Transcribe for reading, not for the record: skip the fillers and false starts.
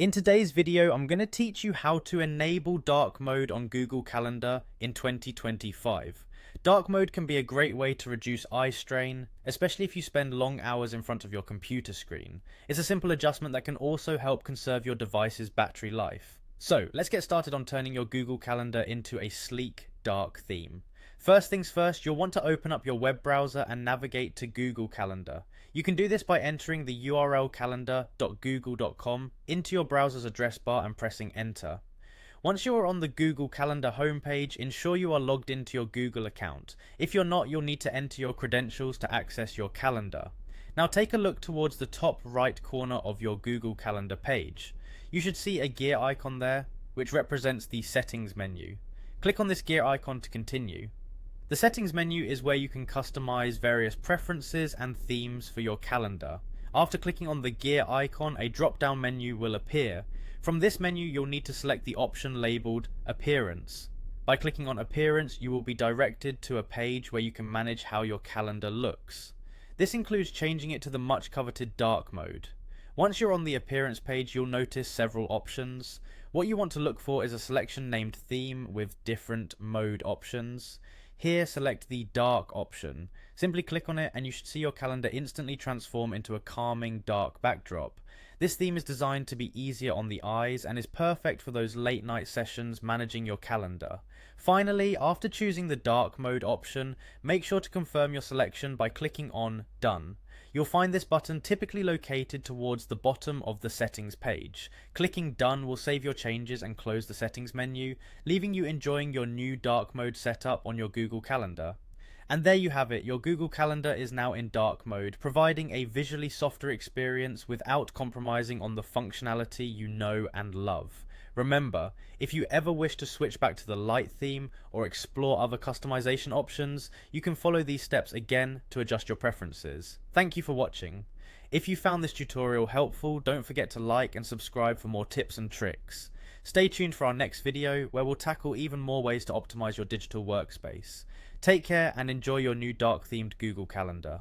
In today's video, I'm going to teach you how to enable dark mode on Google Calendar in 2025. Dark mode can be a great way to reduce eye strain, especially if you spend long hours in front of your computer screen. It's a simple adjustment that can also help conserve your device's battery life. So let's get started on turning your Google Calendar into a sleek, dark theme. First things first, you'll want to open up your web browser and navigate to Google Calendar. You can do this by entering the URL calendar.google.com into your browser's address bar and pressing enter. Once you are on the Google Calendar homepage, ensure you are logged into your Google account. If you're not, you'll need to enter your credentials to access your calendar. Now take a look towards the top right corner of your Google Calendar page. You should see a gear icon there, which represents the settings menu. Click on this gear icon to continue. The settings menu is where you can customize various preferences and themes for your calendar. After clicking on the gear icon, a drop-down menu will appear. From this menu, you'll need to select the option labeled Appearance. By clicking on Appearance, you will be directed to a page where you can manage how your calendar looks. This includes changing it to the much coveted dark mode. Once you're on the Appearance page, you'll notice several options. What you want to look for is a selection named Theme with different mode options. Here, select the dark option. Simply click on it and you should see your calendar instantly transform into a calming dark backdrop. This theme is designed to be easier on the eyes and is perfect for those late night sessions managing your calendar. Finally, after choosing the dark mode option, make sure to confirm your selection by clicking on Done. You'll find this button typically located towards the bottom of the settings page. Clicking Done will save your changes and close the settings menu, leaving you enjoying your new dark mode setup on your Google Calendar. And there you have it, your Google Calendar is now in dark mode, providing a visually softer experience without compromising on the functionality you know and love. Remember, if you ever wish to switch back to the light theme or explore other customization options, you can follow these steps again to adjust your preferences. Thank you for watching. If you found this tutorial helpful, don't forget to like and subscribe for more tips and tricks. Stay tuned for our next video where we'll tackle even more ways to optimize your digital workspace. Take care and enjoy your new dark themed Google Calendar.